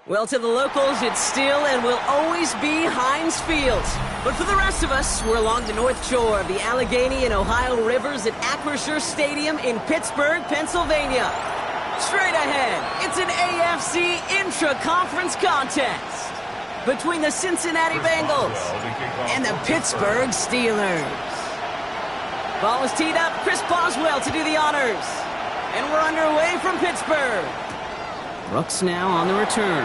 Well, to the locals, it's still and will always be Heinz Field. But for the rest of us, we're along the north shore of the Allegheny and Ohio rivers at Acrisure Stadium in Pittsburgh, Pennsylvania. Straight ahead, it's an AFC intra-conference contest between the Cincinnati Bengals and the Pittsburgh Steelers. Ball is teed up, Chris Boswell to do the honors. And we're underway from Pittsburgh. Brooks now on the return.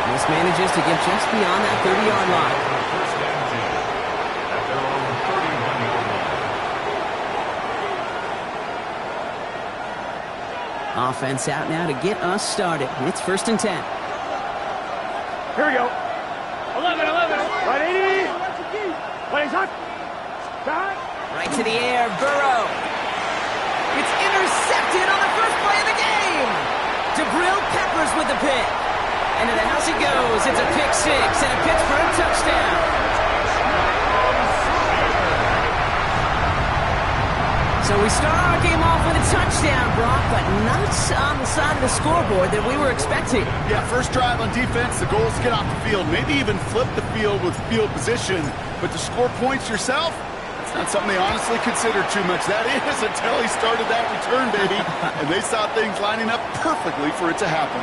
This manages to get just beyond that 30-yard line. Offense out now to get us started. It's 1st and 10. Here we go. 11. Right, 80. Right, hot. Right to the air, Burrow. It's intercepted on the first play of the game. Jabril Peppers with the pick. And to the house he goes. It's a pick six and a Pittsburgh touchdown. So we start our game off with a touchdown, Brock, but not on the side of the scoreboard that we were expecting. Yeah, first drive on defense, the goal is to get off the field, maybe even flip the field with field position. But to score points yourself, it's not something they honestly consider too much. That is until he started that return, baby. And they saw things lining up perfectly for it to happen.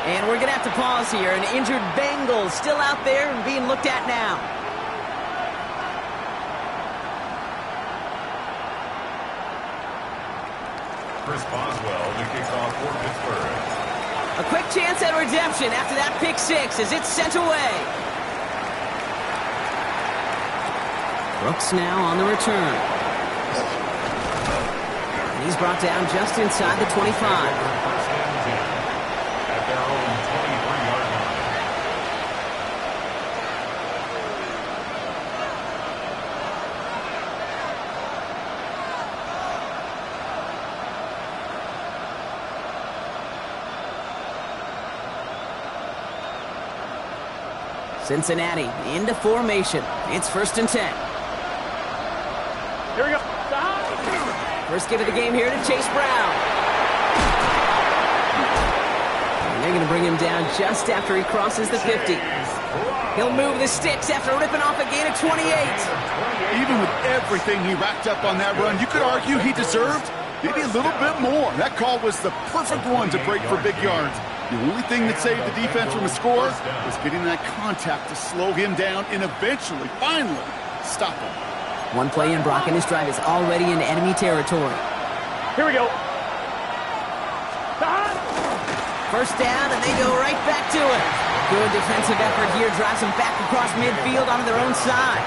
And we're going to have to pause here. An injured Bengals still out there and being looked at now. Chris Boswell to kick off for Pittsburgh. A quick chance at redemption after that pick six as it's sent away. Brooks now on the return. And he's brought down just inside the 25. First and 10 at their own 23-yard line. Cincinnati into formation. It's 1st and 10. Here we go. First give of the game here to Chase Brown. And they're going to bring him down just after he crosses the 50. He'll move the sticks after ripping off a gain of 28. Even with everything he racked up on that run, you could argue he deserved maybe a little bit more. That call was the perfect one to break for big yards. The only thing that saved the defense from a score was getting that contact to slow him down and eventually, finally, stop him. One play in, Brock, and his drive is already in enemy territory. Here we go. First down, and they go right back to it. Good defensive effort here, drives them back across midfield onto their own side.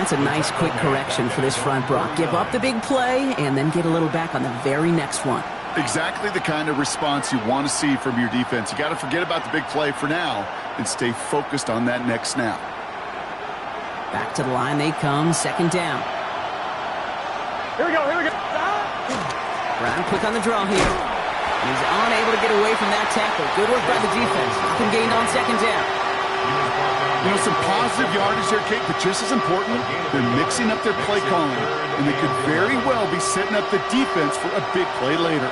That's a nice quick correction for this front, Brock. Give up the big play and then get a little back on the very next one. Exactly the kind of response you want to see from your defense. You got to forget about the big play for now and stay focused on that next snap. Back to the line they come, 2nd down. Here we go. Brown quick on the draw here. He's unable to get away from that tackle. Good work by the defense. Nothing gained on 2nd down. You know, some positive yardage there, Kate, but just as important, they're mixing up their play calling, and they could very well be setting up the defense for a big play later.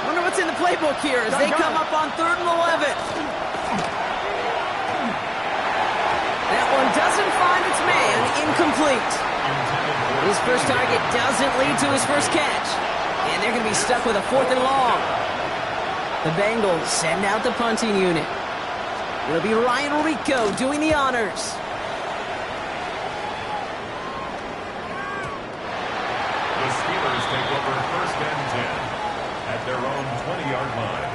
Wonder what's in the playbook here as they come up on 3rd and 11. That one doesn't find its man, incomplete. His first target doesn't lead to his first catch, and they're going to be stuck with a 4th and long. The Bengals send out the punting unit. It'll be Ryan Rico doing the honors. The Steelers take over 1st and 10 at their own 20-yard line.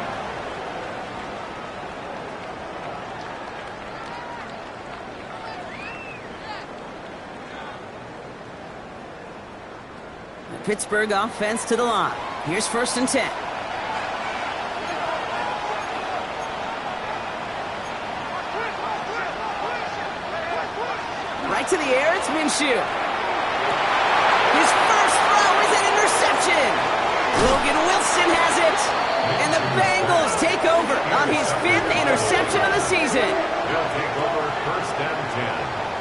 The Pittsburgh offense to the line. Here's 1st and 10. Right to the air, it's Minshew. His first throw is an interception. Logan Wilson has it. And the Bengals take over on his 5th interception of the season. They'll take over 1st and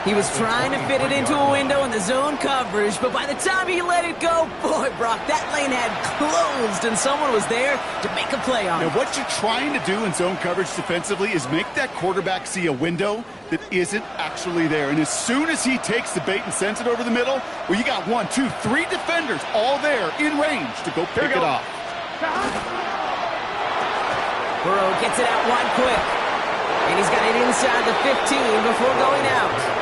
10 He was trying to fit it into a window in the zone coverage, but by the time he let it go, boy, Brock, that lane had closed, and someone was there to make a play on it. Now, what you're trying to do in zone coverage defensively is make that quarterback see a window that isn't actually there. And as soon as he takes the bait and sends it over the middle, well, you got 1, 2, 3 defenders all there in range to go pick it off. Burrow gets it out wide quick, and he's got it inside the 15 before going out.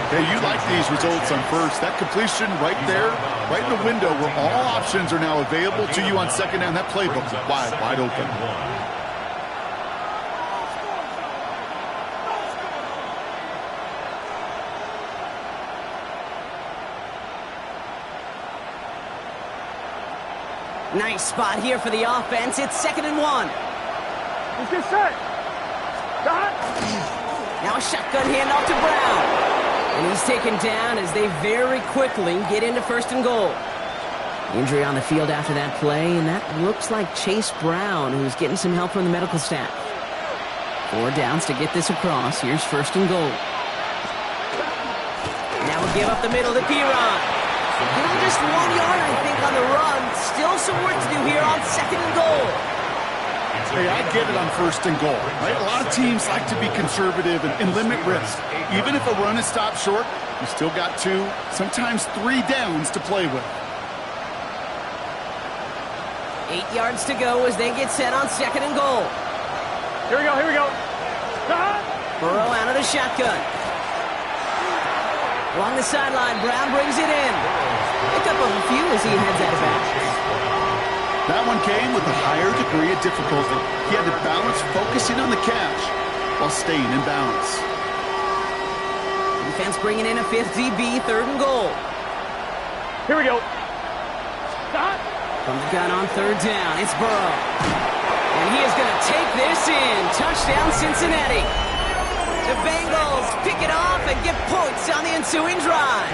Hey, you like these results on first. That completion right there, right in the window where all options are now available to you on second down. That playbook is wide open. Nice spot here for the offense. It's 2nd and 1. Let's get set. Got. Now a shotgun handoff to Brown. And he's taken down as they very quickly get into 1st and goal. Injury on the field after that play, and that looks like Chase Brown, who's getting some help from the medical staff. 4 downs to get this across. Here's 1st and goal. Now we'll give up the middle to Piron. Given just 1 yard, I think, on the run. Still some work to do here on 2nd and goal. Hey, I get it on 1st and goal, right? A lot of teams like to be conservative and limit risk. Even if a run is stopped short, you still got 2, sometimes 3 downs to play with. 8 yards to go as they get set on 2nd and goal. Here we go, here we go. Burrow out of the shotgun. Along the sideline, Brown brings it in. Pick up a few as he heads out of bounds. That one came with a higher degree of difficulty. He had to balance focusing on the catch while staying in balance. Defense bringing in a 5th DB, 3rd and goal. Here we go. Stop. From the gun on 3rd down, it's Burrow. And he is going to take this in. Touchdown, Cincinnati. The Bengals pick it off and get points on the ensuing drive.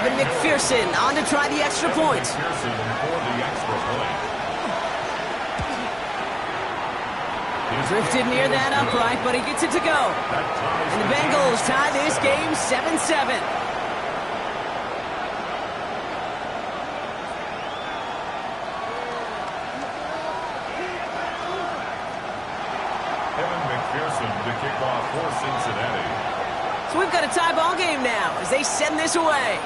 Evan McPherson on to try the extra point. Drifted near that upright, but he gets it to go. And the Bengals tie this game 7-7. Evan McPherson to kick off for Cincinnati. So we've got a tie ball game now as they send this away.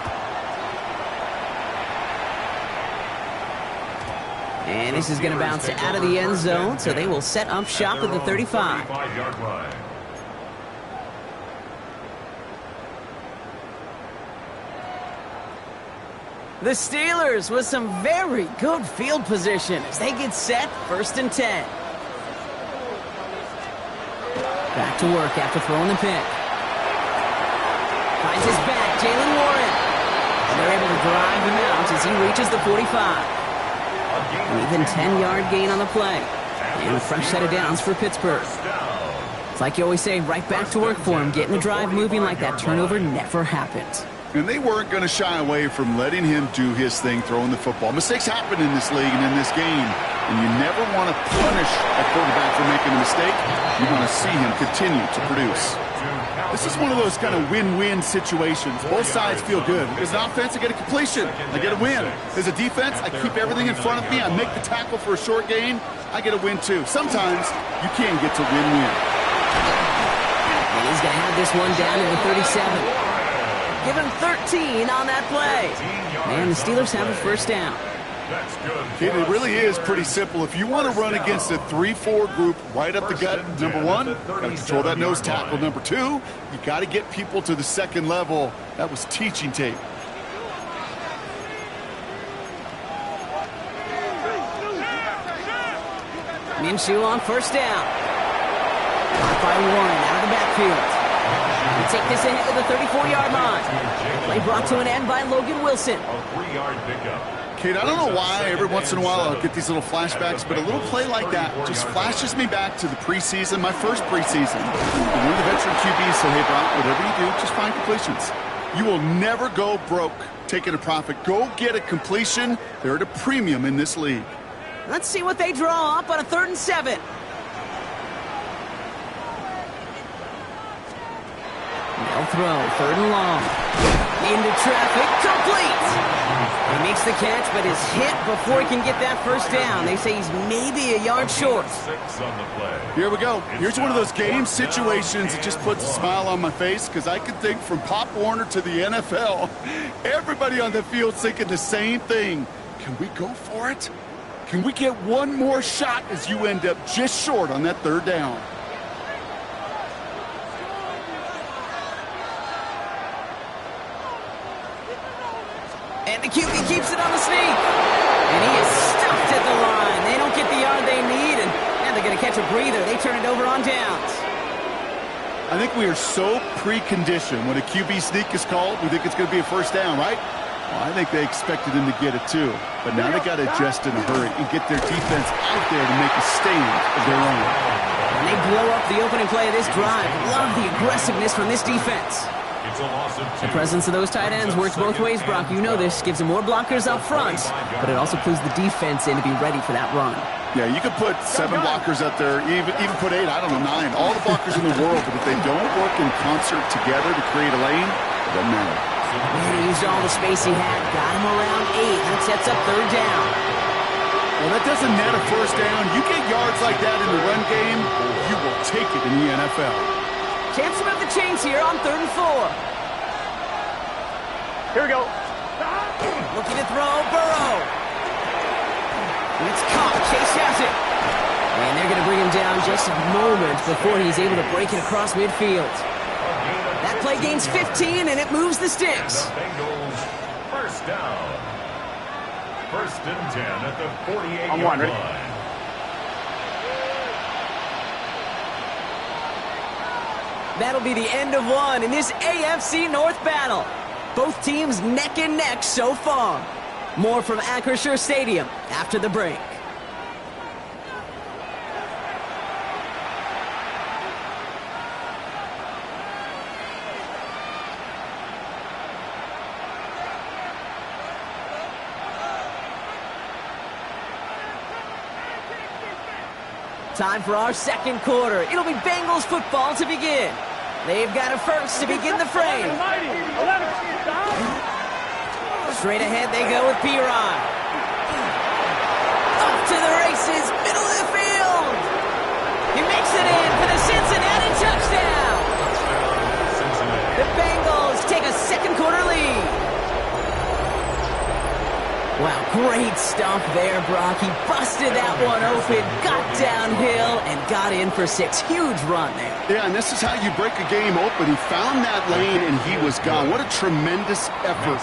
And this is going to bounce out of the end zone, so they will set up shop at the 35. The Steelers with some very good field position as they get set 1st and 10. Back to work after throwing the pick. Finds his back, Jaylen Warren. And they're able to drive him out as he reaches the 45. An even 10-yard gain on the play. And a fresh set of downs for Pittsburgh. It's like you always say, right back to work for him. Getting the drive moving like that turnover never happened. And they weren't going to shy away from letting him do his thing, throwing the football. Mistakes happen in this league and in this game. And you never want to punish a quarterback for making a mistake. You want to see him continue to produce. This is one of those kind of win-win situations. Both sides feel good. As an offense, I get a completion. I get a win. As a defense, I keep everything in front of me. I make the tackle for a short gain. I get a win, too. Sometimes you can get to win-win. And he's going to have this one down to the 37. Give him 13 on that play. And the Steelers have a 1st down. That's good. It really is pretty simple. If you want to run against a 3-4 group right up the gut, number 1, got to control that nose tackle. Number 2, you got to get people to the 2nd level. That was teaching tape. Minshew on 1st down. Caught by Warren out of the backfield. We take this ahead to the 34-yard line. Play brought to an end by Logan Wilson. A 3-yard pickup. Kate, I don't know why every once in a while I'll get these little flashbacks, but a little play like that just flashes me back to the preseason, my first preseason. One of the veteran QBs said, hey, Brock, whatever you do, just find completions. You will never go broke taking a profit. Go get a completion. They're at a premium in this league. Let's see what they draw up on a 3rd and 7. throw. 3rd and long. Into traffic. Complete. He makes the catch, but is hit before he can get that first down. They say he's maybe a yard short. 6 on the play. Here we go. Here's one of those game situations that just puts a smile on my face because I can think from Pop Warner to the NFL. Everybody on the field's thinking the same thing. Can we go for it? Can we get one more shot as you end up just short on that 3rd down? And the QB keeps it on the sneak. And he is stuffed at the line. They don't get the yard they need, and they're going to catch a breather. They turn it over on downs. I think we are so preconditioned. When a QB sneak is called, we think it's going to be a first down, right? Well, I think they expected him to get it too. But now they got to adjust in a hurry and get their defense out there to make a stand of their own. And they blow up the opening play of this drive. Love the aggressiveness from this defense. It's a loss of 2. The presence of those tight ends works both ways, Brock. You know this. Gives them more blockers up front, but it also clues the defense in to be ready for that run. Yeah, you could put 7 blockers out there, even put 8, I don't know, 9. All the blockers in the world, but if they don't work in concert together to create a lane, it doesn't matter. And he used all the space he had. Got him around 8. That sets up 3rd down. Well, that doesn't net a first down. You get yards like that in the run game, you will take it in the NFL. Chance to move the chains here on 3rd and 4. Here we go. Looking to throw, Burrow. And it's caught. Chase has it. And they're going to bring him down just a moment before he's able to break it across midfield. That play gains 15, and it moves the sticks. The Bengals first down. 1st and 10 at the 48-yard line. That'll be the end of one in this AFC North battle. Both teams neck and neck so far. More from Acrisure Stadium after the break. Time for our 2nd quarter. It'll be Bengals football to begin. They've got a first to begin the frame. Straight ahead they go with P-Rod. Off to the races, middle of the field. He makes it in for the Cincinnati touchdown. The Bengals take a 2nd quarter lead. Wow, great stuff there, Brock. He busted that one open, got downhill, and got in for 6. Huge run there. Yeah, and this is how you break a game open. He found that lane, and he was gone. What a tremendous effort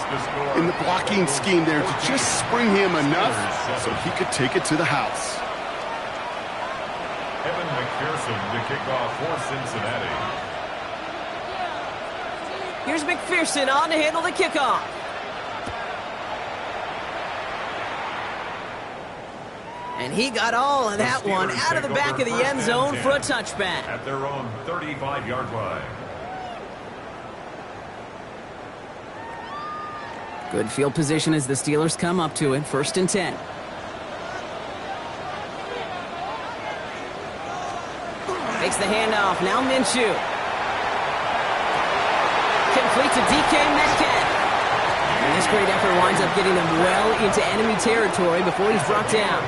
in the blocking scheme there to just spring him enough so he could take it to the house. Evan McPherson to kick off for Cincinnati. Here's McPherson on to handle the kickoff. And he got all of that one out of the back of the end zone for a touchback. At their own 35-yard line. Good field position as the Steelers come up to it. 1st and 10. Makes the handoff. Now Minshew. Complete to DK Metcalf. And this great effort winds up getting them well into enemy territory before he's brought down.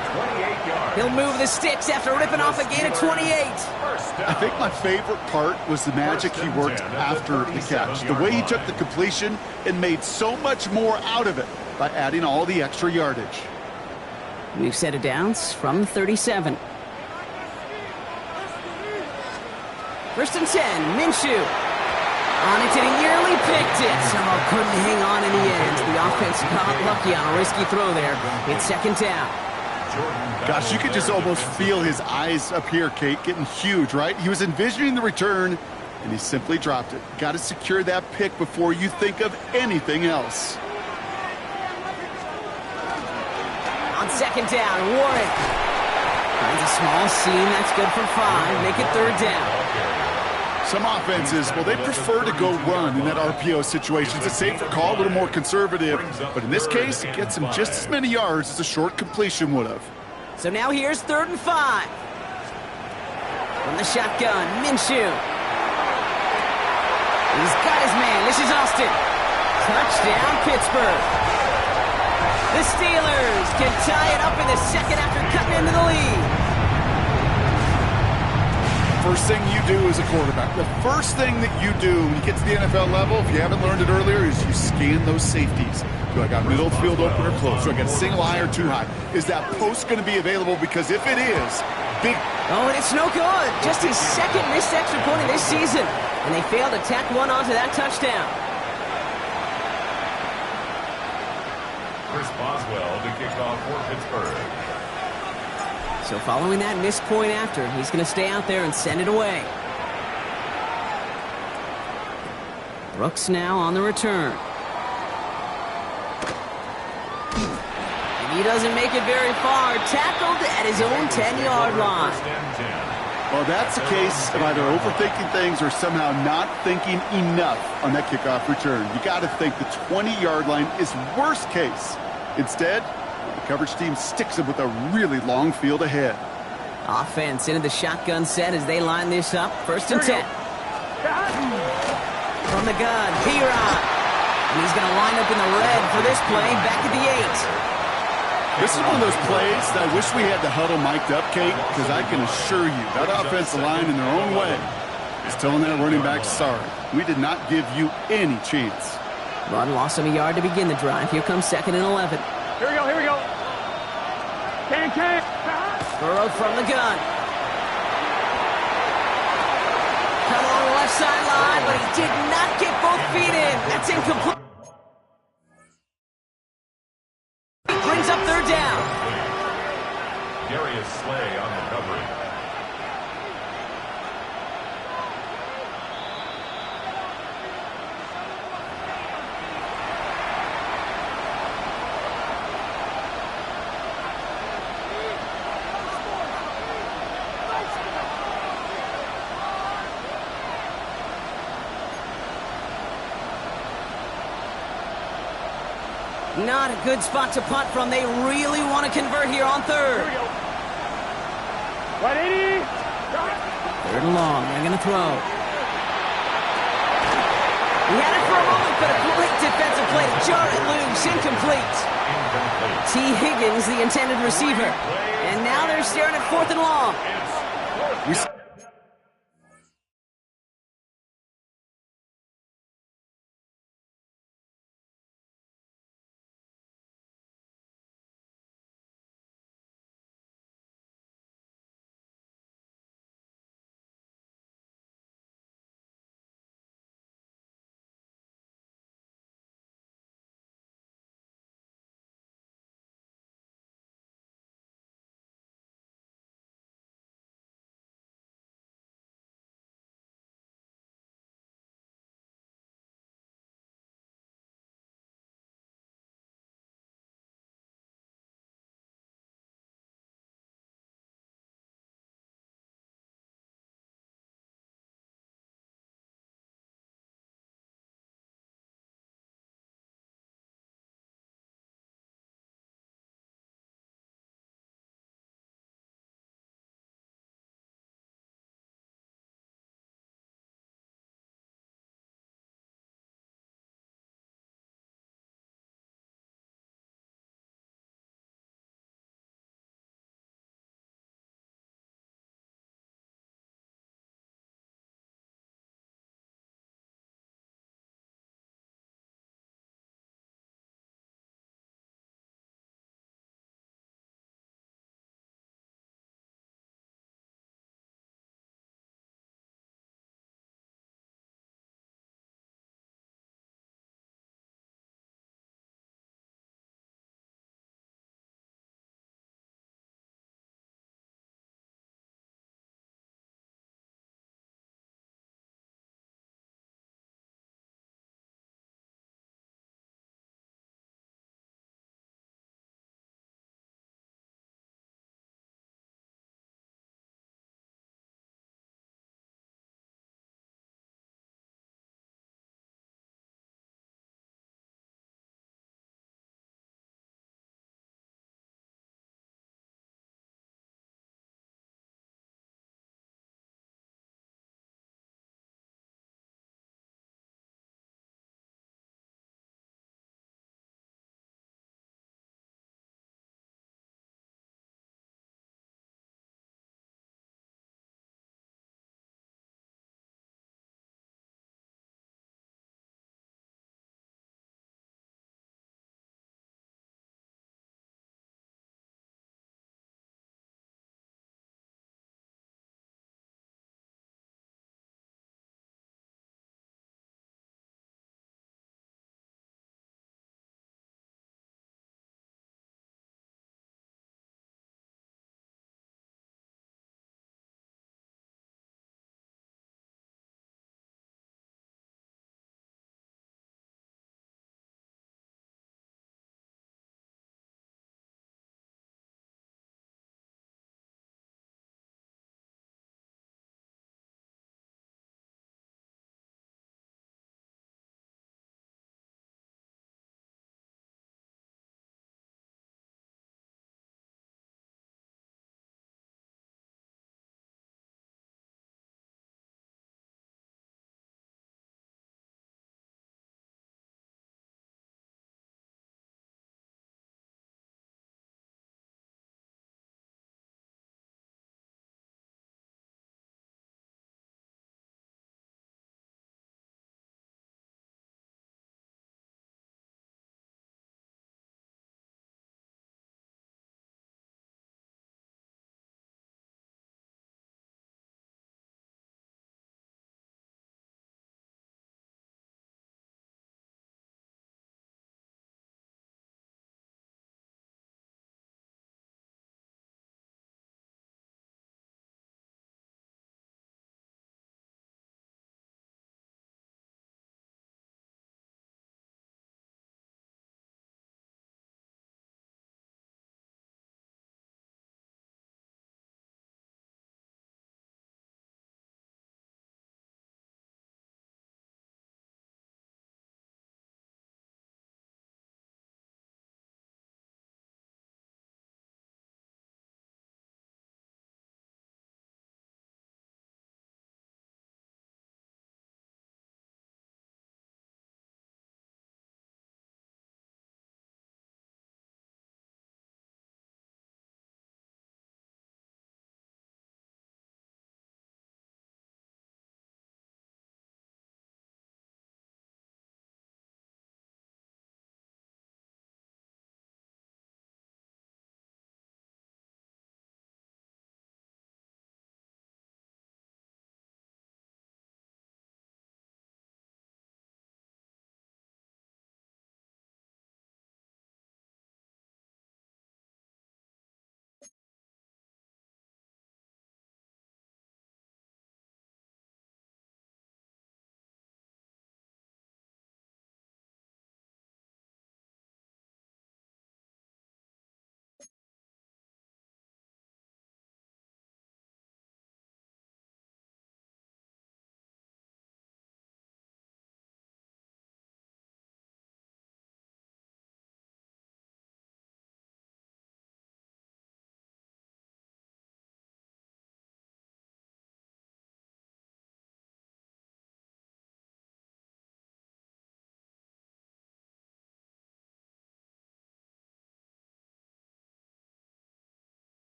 He'll move the sticks after ripping off a gain of 28. I think my favorite part was the magic he worked after the catch. The way he took the completion and made so much more out of it by adding all the extra yardage. We've set it downs from the 37. 1st and 10, Minshew. On it, and he nearly picked it. Oh, couldn't hang on in the end. The offense got lucky on a risky throw there. It's 2nd down. Gosh, you could just almost feel his eyes up here, Kate, getting huge, right? He was envisioning the return, and he simply dropped it. Got to secure that pick before you think of anything else. On 2nd down, Warren. Finds a small seam. That's good for 5. Make it 3rd down. Some offenses, well, they prefer to go run in that RPO situation. It's a safer call, a little more conservative. But in this case, it gets him just as many yards as a short completion would have. So now here's 3rd and 5. From the shotgun, Minshew. He's got his game. This is Austin. Touchdown, Pittsburgh. The Steelers can tie it up in the second after cutting into the lead. First thing you do as a quarterback, the first thing that you do when you get to the NFL level, if you haven't learned it earlier, is you scan those safeties. Do I got middle field open or close? Do I got single high or too high? Is that post going to be available? Because if it is, big... Oh, and it's no good. Just his second missed extra point of this season. And they failed to tack one onto that touchdown. Chris Boswell to kick off for Pittsburgh. So following that missed point after, he's going to stay out there and send it away. Brooks now on the return. And he doesn't make it very far. Tackled at his own 10-yard line. Well, that's a case of either overthinking things or somehow not thinking enough on that kickoff return. You got to think the 20-yard line is worst case. Instead, the coverage team sticks him with a really long field ahead. Offense into the shotgun set as they line this up. First and 10. From the gun, P-Rod. And he's going to line up in the red for this play back at the 8. This is one of those plays that I wish we had the huddle mic'd up, Kate, because I can assure you that offensive line in their own way is telling that running back, sorry, we did not give you any chance. Run lost him a yard to begin the drive. Here comes second and 11. Here we go, here we go. Can. Burrow from the gun. Come on the left sideline, but he did not get both feet in. That's incomplete. Brings up third down. Darius Slay on the recovery. Not a good spot to punt from. They really want to convert here on third. Here we go. 180. Third and long. They're going to throw. He had it for a moment, but a great defensive play to jar it loose. Incomplete. T. Higgins, the intended receiver. And now they're staring at fourth and long.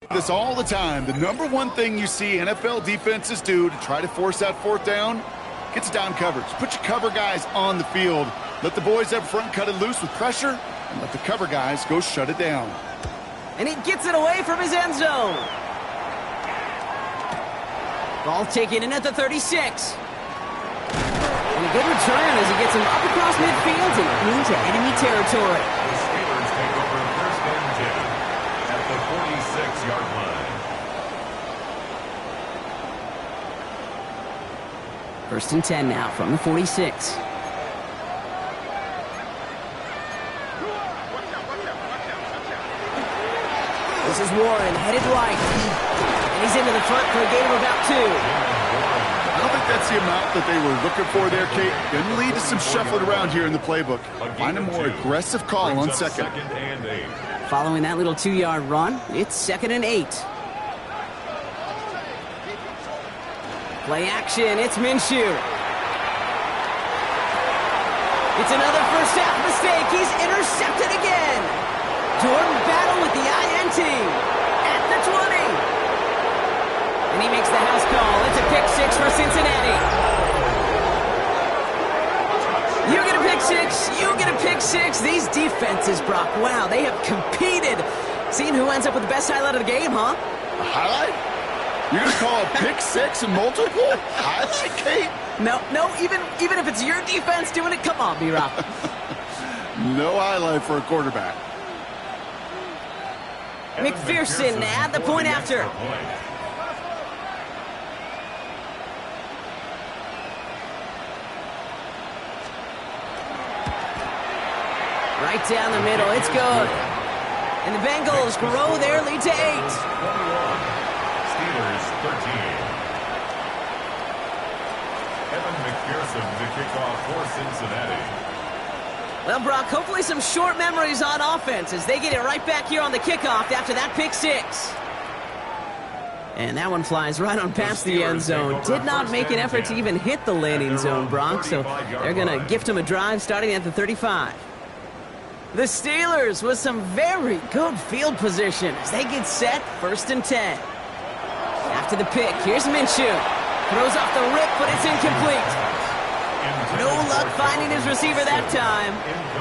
This all the time. The number one thing you see NFL defenses do to try to force that fourth down, gets down coverage. Put your cover guys on the field. Let the boys up front cut it loose with pressure, and let the cover guys go shut it down. And he gets it away from his end zone. Ball taken in at the 36. And a good return as he gets him up across midfield and into enemy territory. The Steelers take over first and 10 at the 46-yard line. First and 10 now from the 46. This is Warren, headed right. And he's into the front for a gain of about 2. I don't think that's the amount that they were looking for there, Kate. Going to lead to some shuffling around here in the playbook. Find a more aggressive call on second. And 8. Following that little 2-yard run, it's 2nd and 8. Play action, it's Minshew. It's another first half mistake. He's intercepted again. Jordan Battle with the INT at the 20. And he makes the house call. It's a pick 6 for Cincinnati. You get a pick 6. You get a pick 6. These defenses, Brock, wow, they have competed. Seeing who ends up with the best highlight of the game, huh? A highlight? You're going to call a pick 6 and multiple highlight, Kate? No, even if it's your defense doing it, come on, B-Rock. No highlight for a quarterback. McPherson at the point after. Right down the middle, it's good. And the Bengals grow their lead to 8. 21. Steelers 13. Evan McPherson to kick off for Cincinnati. Well, Brock, hopefully some short memories on offense as they get it right back here on the kickoff after that pick 6. And that one flies right on past the end zone. Did not make an effort to even hit the landing zone, Brock, so they're going to gift him a drive starting at the 35. The Steelers with some very good field position as they get set, 1st and 10. After the pick, here's Minshew. Throws off the rip, but it's incomplete. No luck finding his receiver that time.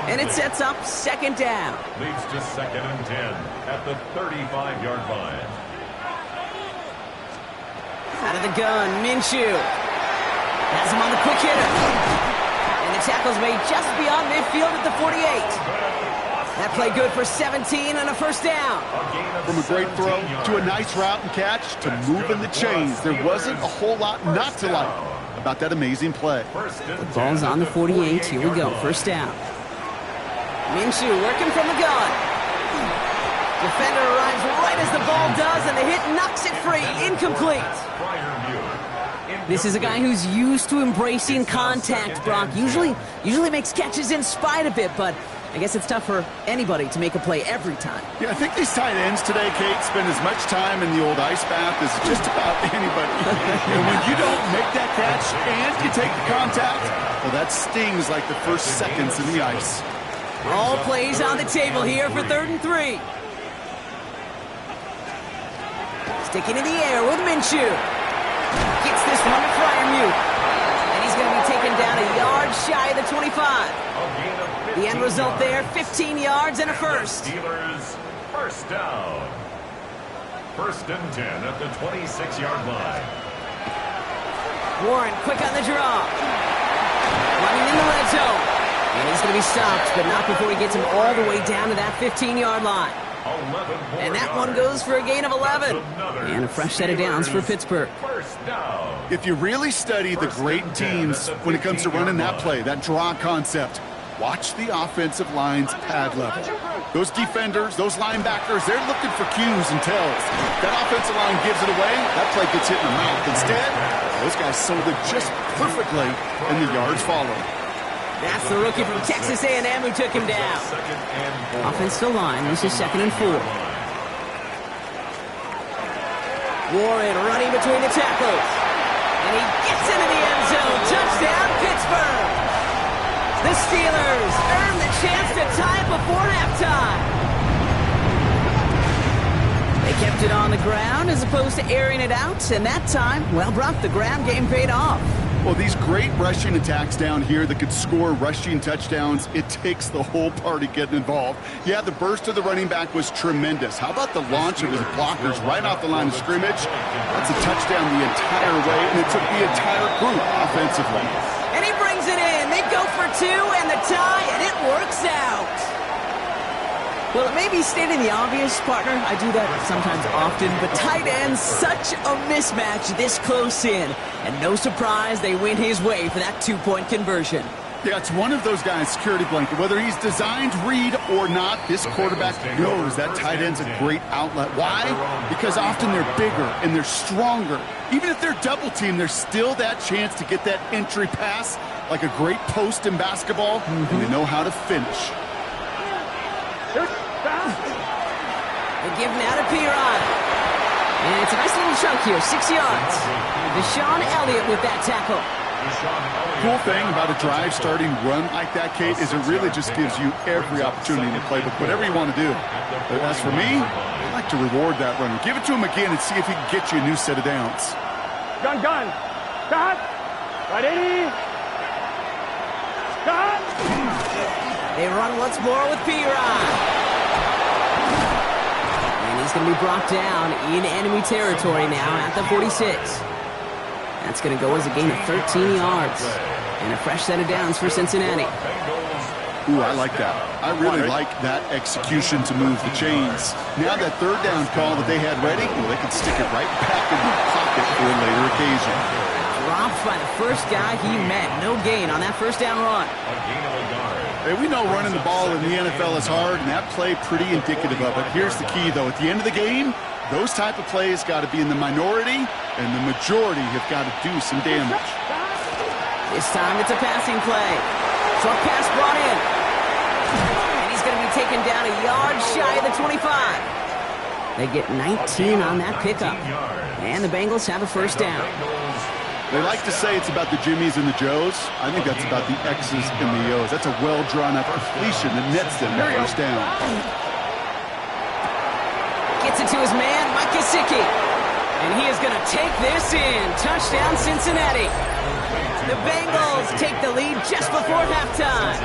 And it sets up 2nd down. Leads to 2nd and 10 at the 35-yard line. Out of the gun, Minshew. Has him on the quick hitter. And the tackle's made just beyond midfield at the 48. That play good for 17 and a 1st down. From a great throw to a nice route and catch to moving the chains, there wasn't a whole lot not to like about that amazing play. The ball's on the 48. Here we go. 1st down. Minshew working from the gun. Defender arrives right as the ball does, and the hit knocks it free. Incomplete. This is a guy who's used to embracing contact, Brock. Usually makes catches in spite of it, but I guess it's tough for anybody to make a play every time. Yeah, I think these tight ends today, Kate, spend as much time in the old ice bath as just about anybody. And when you don't make that catch and you take the contact, well, that stings like the first seconds in the ice. All plays on the table here for 3rd and 3. Sticking in the air with Minshew. Gets this one to Freiermuth. And he's going to be taken down a yard shy of the 25. The end result there, 15 yards and a 1st. Steelers 1st down. 1st and 10 at the 26-yard line. Warren quick on the draw. Running in the red zone. And he's going to be stopped, but not before he gets him all the way down to that 15-yard line. And that one goes for a gain of 11. And a fresh set of downs for Pittsburgh. If you really study the great teams when it comes to running that play, that draw concept, watch the offensive line's pad level. Those defenders, those linebackers, they're looking for cues and tells. That offensive line gives it away, that play gets hit in the mouth. Instead, those guys sold it just perfectly, and the yards follow. That's the rookie from Texas A&M who took him down. Offensive line, this is 2nd and 4. Warren running between the tackles. And he gets into the end zone. Touchdown, Pittsburgh. The Steelers earn the chance to tie before halftime. They Kept it on the ground as opposed to airing it out, and that time, well, Brock, the ground game paid off. Well, these great rushing attacks down here that could score rushing touchdowns, it takes the whole party getting involved. Yeah, the burst of the running back was tremendous. How about the launch of his blockers right off the line of scrimmage? That's a touchdown the entire way, and it took the entire group offensively. And he brings it in. They go for two and the tie, and it works out. Well, it may be stating the obvious, partner. I do that sometimes often, but tight ends, such a mismatch this close in. And no surprise, they win his way for that two-point conversion. Yeah, it's one of those guys' security blanket. Whether he's designed read or not, this quarterback knows that tight end's a great outlet. Why? Because often they're bigger and they're stronger. Even if they're double-teamed, there's still that chance to get that entry pass, like a great post in basketball, and they know how to finish. They give now to Piron. And it's a nice little chunk here, 6 yards. Deshaun Elliott with that tackle. Cool thing about a drive starting run like that, Kate, is it really just gives you every opportunity to play with whatever you want to do. But as for me, I like to reward that runner. Give it to him again and see if he can get you a new set of downs. Gun. Stop. Ready. Stop. They run once more with Piron. He's going to be brought down in enemy territory now at the 46. That's going to go as a gain of 13 yards. And a fresh set of downs for Cincinnati. Ooh, I like that. I really like that execution to move the chains. Now that third down call that they had ready, well, they can stick it right back in the pocket for a later occasion. Dropped by the first guy he met. No gain on that first down run. Hey, we know running the ball in the NFL is hard, and that play pretty indicative of it. Here's the key, though. At the end of the game, those type of plays got to be in the minority, and the majority have got to do some damage. This time it's a passing play. Short pass brought in. And he's going to be taken down a yard shy of the 25. They get 19 on that pickup. And the Bengals have a first down. They like to say it's about the Jimmies and the Joes. I think that's about the X's and the O's. That's a well-drawn-up completion that nets them the first down. Gets it to his man, Mike Gesicki. And he is going to take this in. Touchdown, Cincinnati. The Bengals take the lead just before halftime.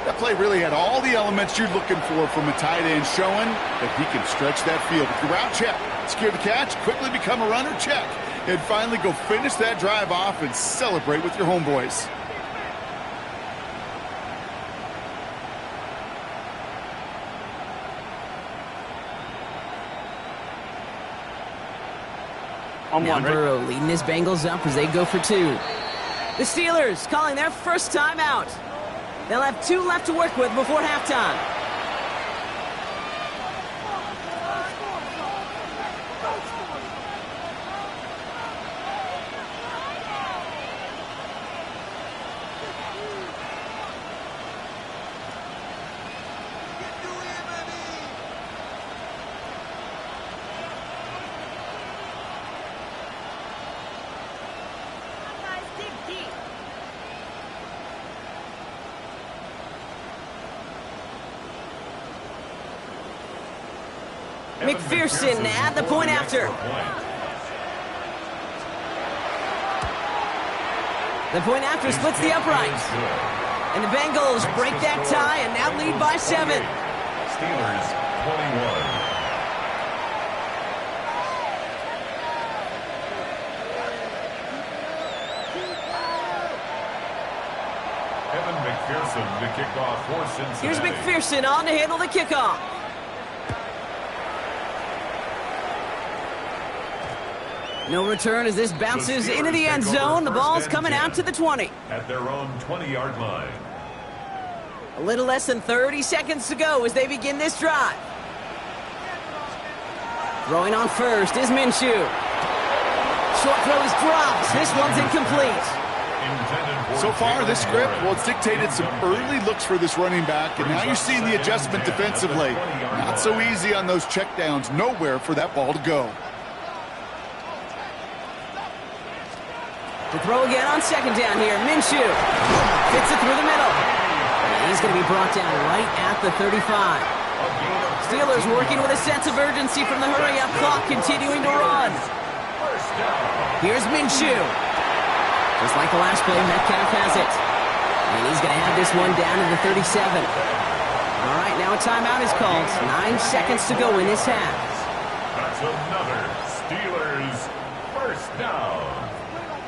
That play really had all the elements you're looking for from a tight end, showing that he can stretch that field. With your route check, secure the catch, quickly become a runner, check. And finally go finish that drive off and celebrate with your homeboys. Now Burrow leading his Bengals up as they go for two. The Steelers calling their first time out. They'll have 2 left to work with before halftime. McPherson at the point after. The point after splits the uprights. And the Bengals break that tie and now lead by 7. Steelers 21. Evan McPherson to kick off for Cincinnati. Here's McPherson on to handle the kickoff. No return as this bounces into the end zone. The ball's coming out to the 20. At their own 20-yard line. A little less than 30 seconds to go as they begin this drive. Throwing on first is Minshew. Short throw is dropped. This one's incomplete. So far, this script, well, it's dictated some early looks for this running back, and now you're seeing the adjustment defensively. Not so easy on those checkdowns. Nowhere for that ball to go. To throw again on second down here, Minshew fits it through the middle. And he's going to be brought down right at the 35. Steelers working with a sense of urgency from the hurry-up clock, continuing to run. Here's Minshew. Just like the last play, Metcalf has it. And he's going to have this one down to the 37. All right, now a timeout is called. 9 seconds to go in this half. That's another Steelers first down.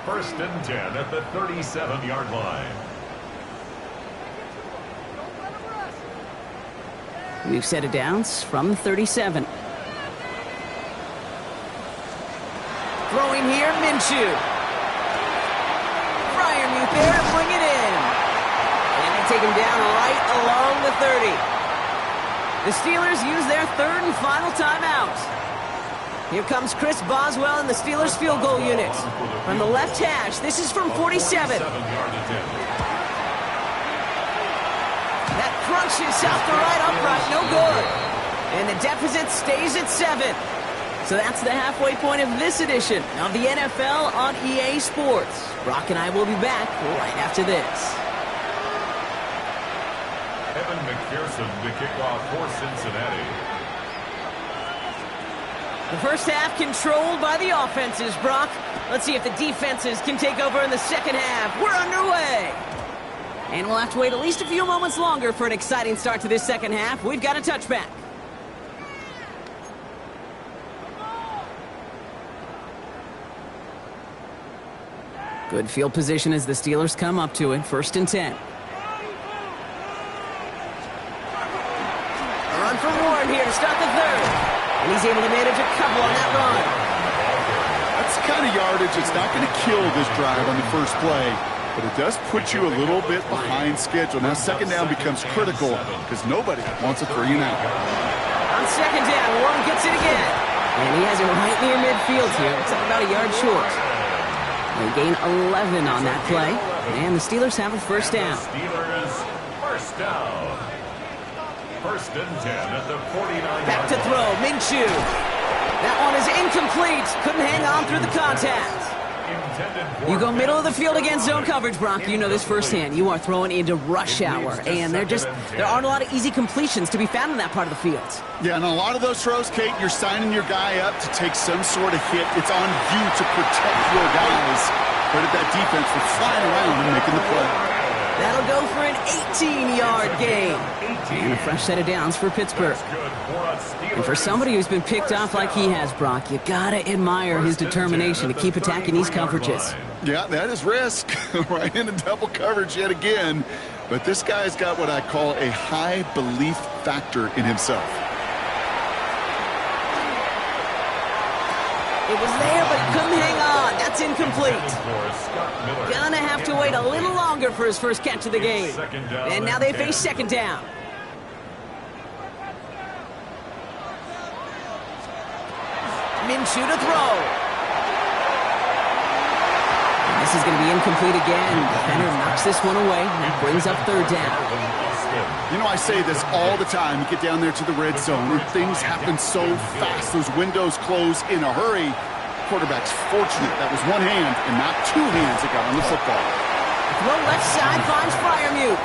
1st and 10 at the 37-yard line. We've set it downs from 37. Throwing here, Minshew. Freiermuth there to bring it in. And they take him down right along the 30. The Steelers use their 3rd and final timeout. Here comes Chris Boswell in the Steelers field goal unit. From the left hash, this is from 47. That crunches out the right upright, no good. And the deficit stays at 7. So that's the halfway point of this edition of the NFL on EA Sports. Brock and I will be back right after this. Evan McPherson to kick off for Cincinnati. The first half controlled by the offenses, Brock. Let's see if the defenses can take over in the second half. We're underway. And we'll have to wait at least a few moments longer for an exciting start to this second half. We've got a touchback. Good field position as the Steelers come up to it. 1st and 10. A run from Warren here to start the 3rd. And he's able to manage a couple on that run. That's the kind of yardage that's not going to kill this drive on the first play, but it does put you a little bit behind schedule. Now, 2nd down becomes critical because nobody wants a 3 and out. On 2nd down, Warren gets it again. And he has it right near midfield here. It's about a yard short. They gain 11 on that play. And the Steelers have a 1st down. Steelers first down. 1st and 10 at the 49. Back to throw, Minshew. That one is incomplete. Couldn't hang on through the contact. You go middle of the field against zone coverage, Brock. You know this firsthand. You are throwing into rush hour, and there aren't a lot of easy completions to be found in that part of the field. Yeah, and a lot of those throws, Kate, you're signing your guy up to take some sort of hit. It's on you to protect your guys. Credit that defense for flying around and making the play. That'll go for an 18-yard gain. And a fresh set of downs for Pittsburgh. And for somebody who's been picked off like he has, Brock, you gotta admire his determination to keep attacking these coverages. Yeah, that is risk. Right into double coverage yet again. But this guy's got what I call a high belief factor in himself. It was there, but he couldn't hang on. That's incomplete. Gonna have to wait a little longer for his first catch of the game. And now they face 2nd down. Minshew to throw. And this is going to be incomplete again. Defender knocks this one away. That brings up 3rd down. You know, I say this all the time. You get down there to the red zone, and things happen so fast. Those windows close in a hurry. Quarterback's fortunate that was one hand and not 2 hands that got on the football. Throw left side finds Freiermuth.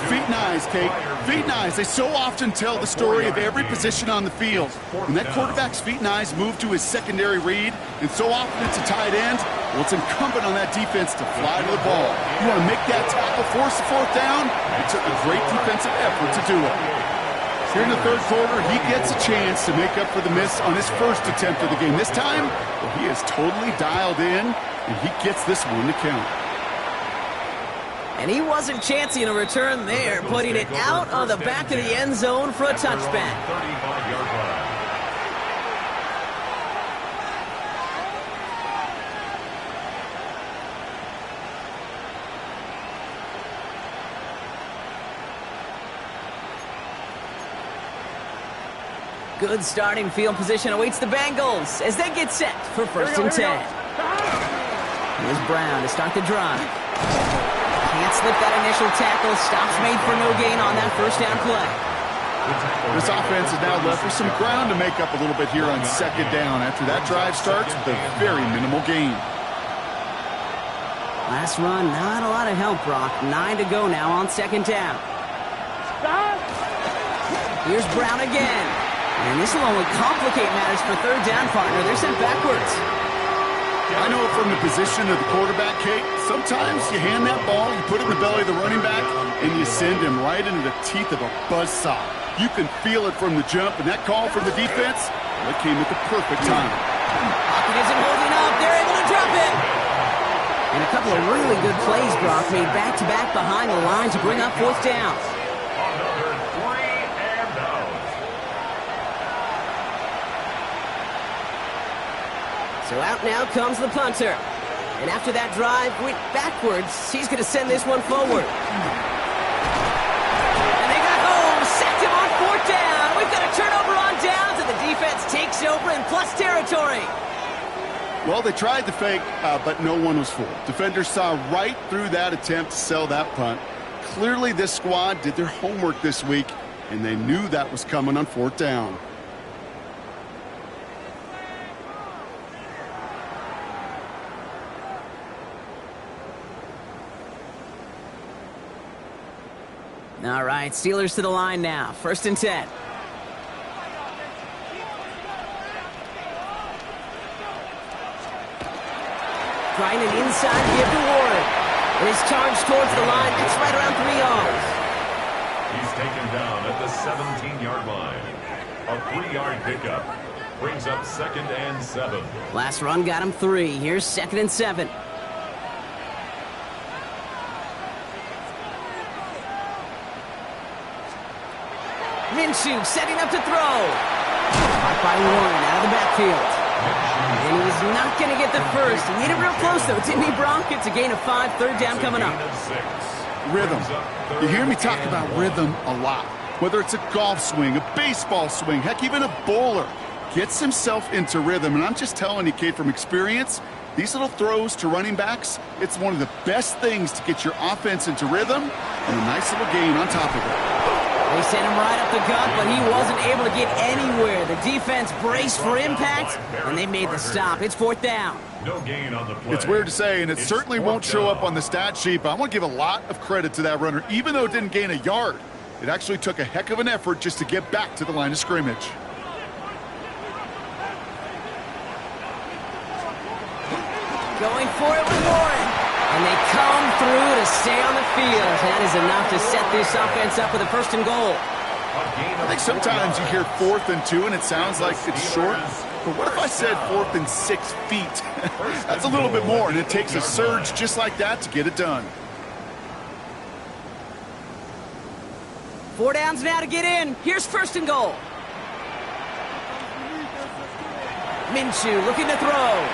Feet and eyes, Kate. Feet and eyes. They so often tell the story of every position on the field. When that quarterback's feet and eyes move to his secondary read, and so often it's a tight end, well, it's incumbent on that defense to fly to the ball. You want to make that tackle, force the 4th down? It took a great defensive effort to do it. Here in the 3rd quarter, he gets a chance to make up for the miss on his first attempt of the game. This time, well, he is totally dialed in, and he gets this one to count. And he wasn't chancing a return there, putting it out on the back of the end zone for a touchback. 35-yard line. Good starting field position awaits the Bengals as they get set for 1st and 10. Here's Brown to start the drive. Can't slip that initial tackle. Stops made for no gain on that 1st down play. This offense is now left with some ground to make up a little bit here on 2nd down after that drive starts with a very minimal gain. Last run, not a lot of help, Brock. 9 to go now on 2nd down. Here's Brown again. And this will only complicate matters for third down, partner. They're sent backwards. I know from the position of the quarterback, Kate, sometimes you hand that ball, you put it in the belly of the running back, and you send him right into the teeth of a buzzsaw. You can feel it from the jump, and that call from the defense, that came at the perfect time. Pocket isn't holding up. They're able to drop it. And a couple of really good plays, Brock, made back-to-back behind the line to bring up fourth down. Another 3 and out. So out now comes the punter. And after that drive went backwards, he's going to send this one forward. And they got home, sacked him on fourth down. We've got a turnover on downs, and the defense takes over in plus territory. Well, they tried to fake, but no one was fooled. Defenders saw right through that attempt to sell that punt. Clearly, this squad did their homework this week, and they knew that was coming on fourth down. All right, Steelers to the line now. 1st and 10. Trying an inside give to Warren. And his charge towards the line. It's right around 3 yards. He's taken down at the 17-yard line. A 3-yard pickup brings up 2nd and 7. Last run got him 3. Here's 2nd and 7. Minshew setting up to throw. Caught by Warren out of the backfield. And he's not going to get the first. He hit it real close, though, didn't he, Bronk? It's a gain of 5, third down coming up. Rhythm. You hear me talk about rhythm a lot. Whether it's a golf swing, a baseball swing, heck, even a bowler gets himself into rhythm. And I'm just telling you, Kate, from experience, these little throws to running backs, it's one of the best things to get your offense into rhythm and a nice little gain on top of it. They sent him right up the gut, but he wasn't able to get anywhere. The defense braced for impact, and they made the stop. It's 4th down. No gain on the play. It's weird to say, and it certainly won't show up on the stat sheet, but I want to give a lot of credit to that runner. Even though it didn't gain a yard, it actually took a heck of an effort just to get back to the line of scrimmage. Going for it with Warren. And they come through to stay on the field. That is enough to set this offense up with a 1st and goal. I think sometimes you hear 4th and 2 and it sounds like it's short. But what if I said 4th and 6 feet? That's a little bit more, and it takes a surge just like that to get it done. 4 downs now to get in. Here's 1st and goal. Minshew looking to throw.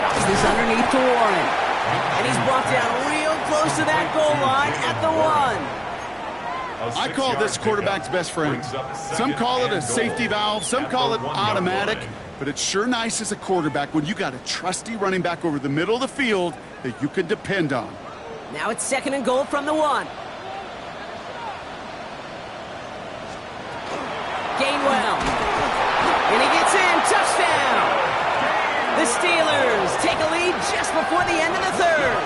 Drops this underneath to Warren. And he's brought down real close to that goal line at the 1. I call this quarterback's best friend. Some call it a safety valve, some call it automatic, but it's sure nice as a quarterback when you got a trusty running back over the middle of the field that you can depend on. Now it's 2nd and goal from the 1. Gainwell. And he gets in. Touchdown. The Steelers take a lead just before the end of the 3rd.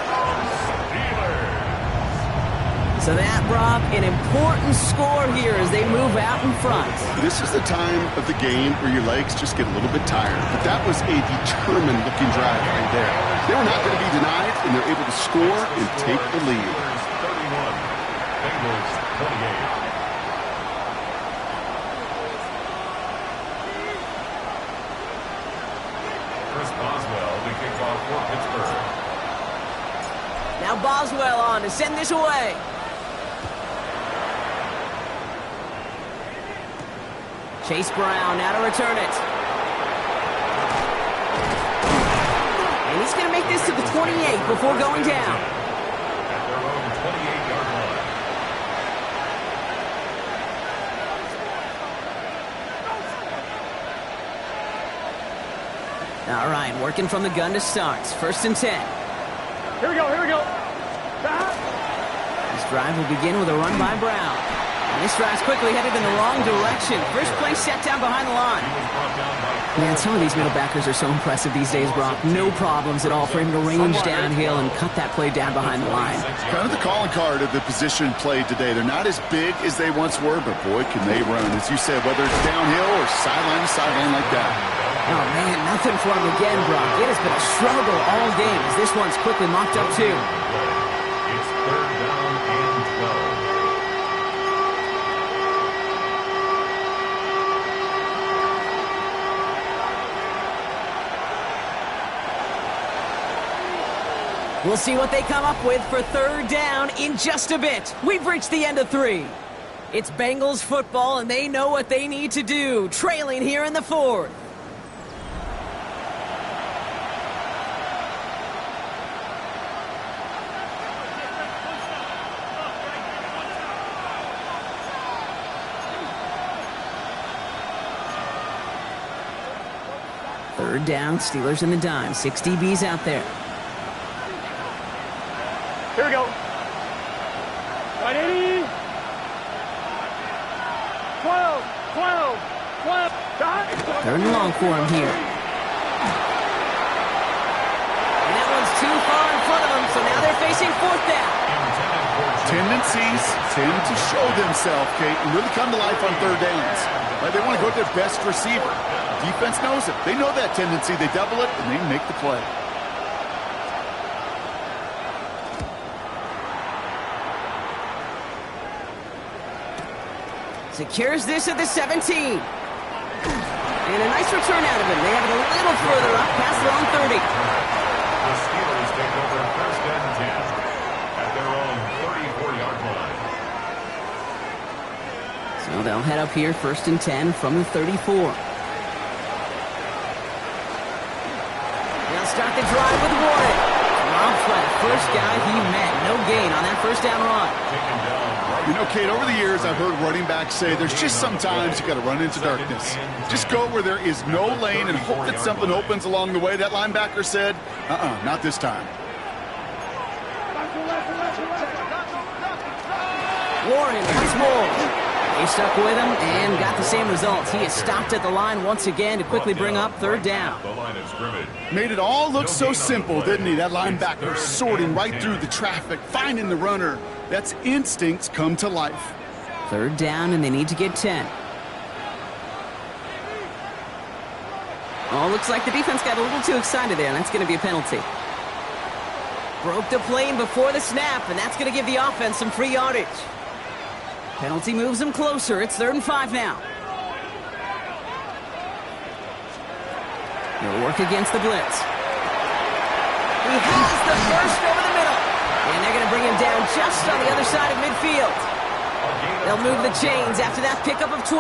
So that, Rob, an important score here as they move out in front. This is the time of the game where your legs just get a little bit tired. But that was a determined-looking drive right there. They were not going to be denied, and they're able to score and take the lead. 31. Bengals 28. Boswell to kick off for Pittsburgh. Now Boswell on to send this away. Chase Brown now to return it. And he's going to make this to the 28 before going down. At their own 28-yard line. All right, working from the gun to start. 1st and 10. Here we go, here we go. This drive will begin with a run by Brown. And This drive's quickly headed in the wrong direction. First play set down behind the line. Man, some of these middle backers are so impressive these days, Brock. No problems at all for him to range downhill and cut that play down behind the line. Kind of the calling card of the position played today. They're not as big as they once were, but boy, can they run. As you said, whether it's downhill or sideline to sideline like that. Oh, man, nothing for him again, Brock. It has been a struggle all game as this one's quickly mocked up, too. It's third down and 12. We'll see what they come up with for third down in just a bit. We've reached the end of 3. It's Bengals football, and they know what they need to do, trailing here in the 4th. Third down, Steelers in the dime. 6 DBs out there. Here we go. Right 80. 12, 12, 12. Dot. Third and long for him here. And that one's too far in front of them, so now they're facing 4th down. Tendencies tend to show themselves, Kate, and really come to life on third downs. Right? They want to go to their best receiver. The defense knows it. They know that tendency. They double it, and they make the play. Secures this at the 17. And a nice return out of him. They have it a little further up past their own 30. The Steelers take over first and 10 at their own 34-yard line. So they'll head up here first and 10 from the 34. They'll start the drive with Warren. Rob Flat, first guy he met. No gain on that first down run. You know, Kate, over the years, I've heard running backs say there's just sometimes you got to run into darkness. Just go where there is no lane and hope that something opens along the way. That linebacker said, not this time. Warren once more. They stuck with him and got the same results. He is stopped at the line once again to quickly bring up third down. The line of scrimmage. Made it all look so simple, didn't he? That linebacker sorting right through the traffic, finding the runner. That's instincts come to life. Third down, and they need to get 10. Oh, looks like the defense got a little too excited there, and that's going to be a penalty. Broke the plane before the snap, and that's going to give the offense some free yardage. Penalty moves them closer. It's 3rd and 5 now. They'll work against the blitz. He has the first over the middle. And they're going to bring him down just on the other side of midfield. They'll move the chains after that pickup of 12.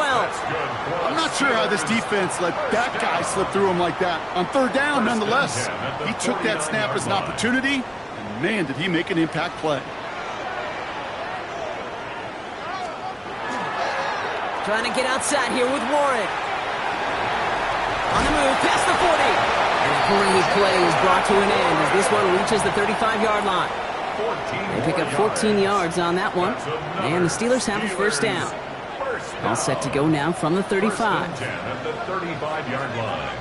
I'm not sure how this defense let that guy slip through him like that. On third down, nonetheless, he took that snap as an opportunity, and man, did he make an impact play. Trying to get outside here with Warren. On the move, past the 40. And a great play is brought to an end as this one reaches the 35-yard line. They pick up 14 yards on that one, and the Steelers have a first down. All set to go now from the 35. At the 35-yard line.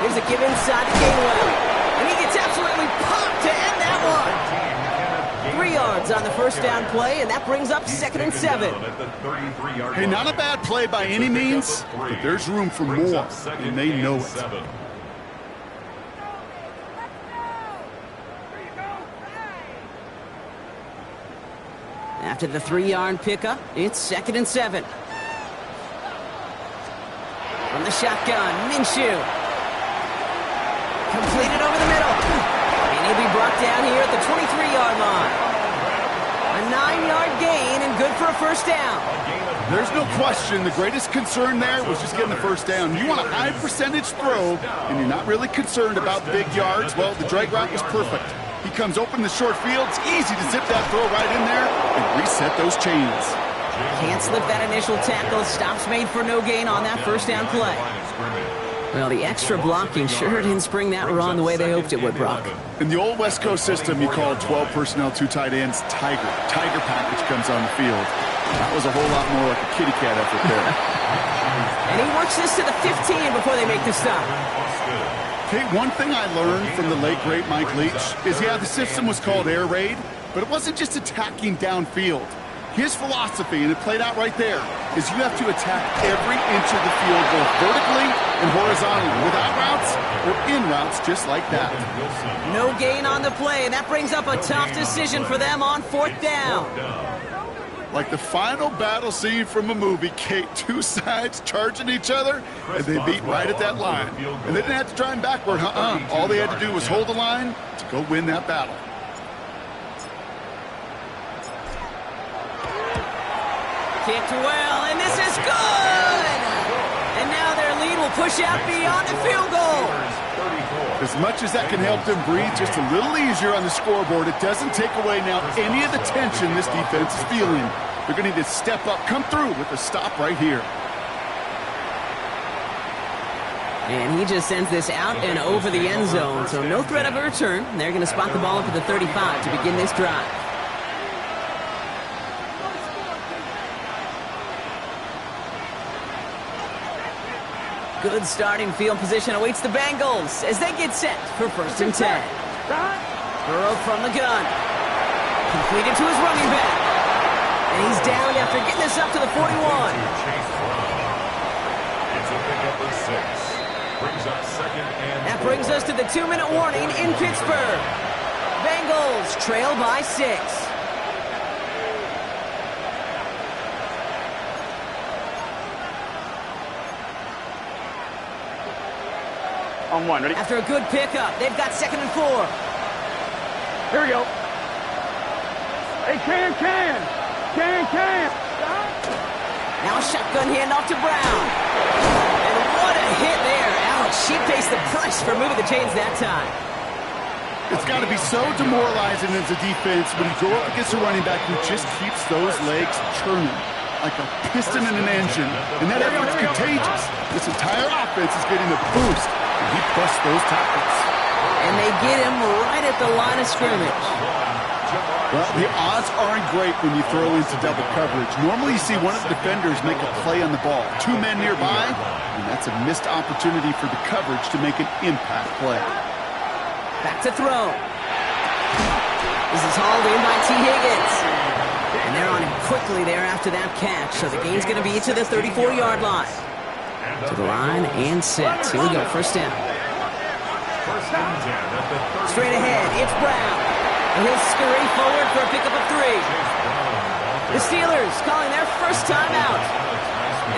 Here's a give inside to Gainwell. And he gets absolutely popped to end that one. 3 yards on the first down play, and that brings up 2nd and 7. Hey, not a bad play by any means, but there's room for more, and they know it. After the 3-yard pickup, it's 2nd and 7. From the shotgun, Minshew. Completed over the middle. And he'll be brought down here at the 23-yard line. A 9-yard gain and good for a first down. There's no question the greatest concern there was just getting the first down. You want a high percentage throw, and you're not really concerned about big yards. Well, the drag route was perfect. He comes open in the short field. It's easy to zip that throw right in there and reset those chains. Can't slip that initial tackle. Stops made for no gain on that first down play. Well, the extra blocking sure didn't spring that run the way they hoped it would, Brock. In the old West Coast system, you call 12 personnel, 2 tight ends, Tiger. Tiger package comes on the field. That was a whole lot more like a kitty cat effort there. And he works this to the 15 before they make the stop. Okay, one thing I learned from the late, great Mike Leach is, yeah, the system was called air raid, but it wasn't just attacking downfield. His philosophy, and it played out right there, is you have to attack every inch of the field, both vertically and horizontally, without routes or in routes, just like that. No gain on the play, and that brings up a tough decision for them on 4th down. Like the final battle scene from a movie, Kate, 2 sides charging each other, and they beat right at that line. And they didn't have to drive backward, All they had to do was hold the line to go win that battle. Kicked well, and this is good! And now their lead will push out beyond the field goal. As much as that can help them breathe just a little easier on the scoreboard, it doesn't take away now any of the tension this defense is feeling. They're going to need to step up, come through with a stop right here. And he just sends this out and over the end zone, so no threat of a return. They're going to spot the ball up at the 35 to begin this drive. Good starting field position awaits the Bengals as they get set for 1st and 10. Burrow from the gun. Completed to his running back. And he's down after getting this up to the 41. It's a pickup of 6. Brings up 2nd and That brings us to the 2-minute warning in Pittsburgh. Bengals trail by 6. On 1, ready? After a good pickup, they've got 2nd and 4. Here we go. Hey, Can. Now a shotgun handoff to Brown. And what a hit there. Ouch, she pays the price for moving the chains that time. It's got to be so demoralizing as a defense when you go up against a running back who just keeps those legs churning like a piston in an engine. And that effort's contagious. This entire offense is getting a boost. He busts those tackles. And they get him right at the line of scrimmage. Well, the odds aren't great when you throw into double coverage. Normally you see one of the defenders make a play on the ball. 2 men nearby, and that's a missed opportunity for the coverage to make an impact play. Back to throw. This is hauled in by T. Higgins. And they're on him quickly there after that catch. So the gain's going to be to the 34-yard line. To the line and set. Here we go, 1st down. Straight ahead, it's Brown. And he'll scurry forward for a pickup of 3. The Steelers calling their first time out.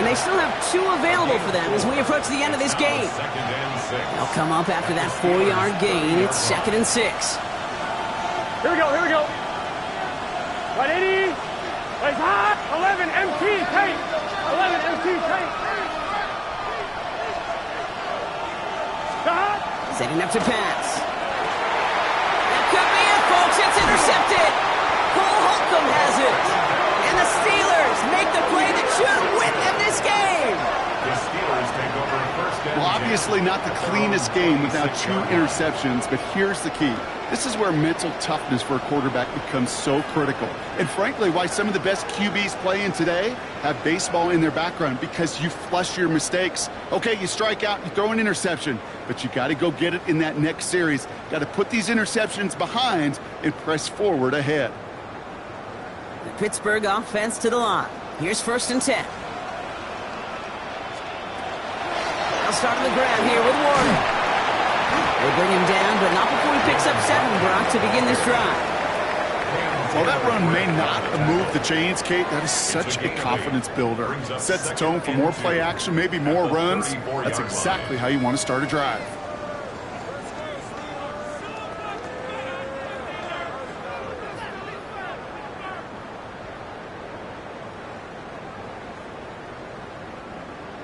And they still have 2 available for them as we approach the end of this game. They'll come up after that 4-yard gain. It's 2nd and 6. Here we go. 180. Plays hot. 11 MT tape. 11 MT tape. Setting up to pass. That could be it, folks. It's intercepted. Cole Holcomb has it. And the Steelers make the play that should win them this game. The Steelers take over 1st and 10. Well, obviously not the cleanest game without 2 interceptions, but here's the key. This is where mental toughness for a quarterback becomes so critical. And frankly, why some of the best QBs playing today have baseball in their background, because you flush your mistakes. Okay, you strike out, you throw an interception, but you got to go get it in that next series. Got to put these interceptions behind and press forward ahead. The Pittsburgh offense to the line. Here's 1st and 10. They'll start on the ground here with Warner. They bring him down, but not before he picks up 7, Brock, to begin this drive. While that run may not move the chains, Kate, that is such a confidence builder. Sets the tone for more play action, maybe more runs. That's exactly how you want to start a drive.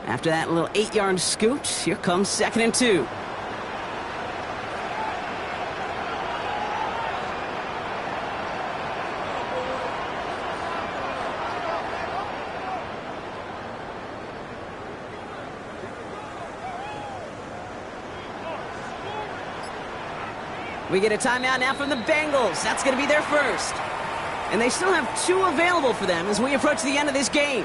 After that little 8-yard scoot, here comes 2nd and 2. We get a timeout now from the Bengals. That's going to be their first. And they still have 2 available for them as we approach the end of this game.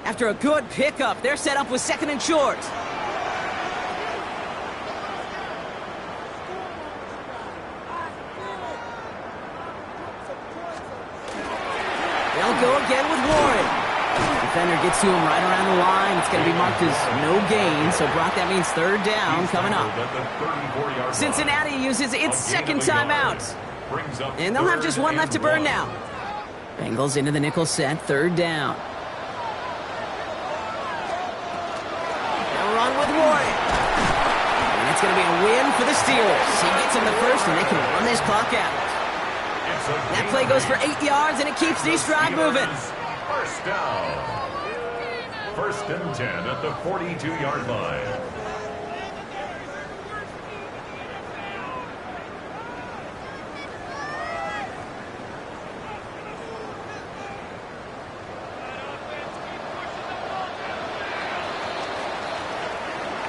After a good pickup, they're set up with 2nd and short. They'll go again with Warren. Defender gets to him right around the line. It's going to be marked as no gain, so Brock, that means 3rd down coming up. Cincinnati uses its 2nd timeout. And they'll have just 1 left to burn now. Bengals into the nickel set, 3rd down. They'll run with Warren. And it's going to be a win for the Steelers. He gets him the first, and they can run this clock out. That play goes for 8 yards, and it keeps the drive moving. First down. 1st and 10 at the 42-yard line.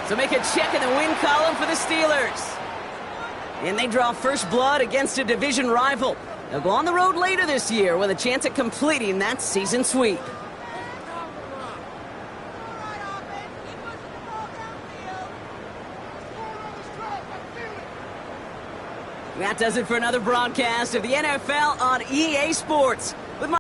So make a check in the win column for the Steelers. And they draw first blood against a division rival. They'll go on the road later this year with a chance at completing that season sweep. That does it for another broadcast of the NFL on EA Sports.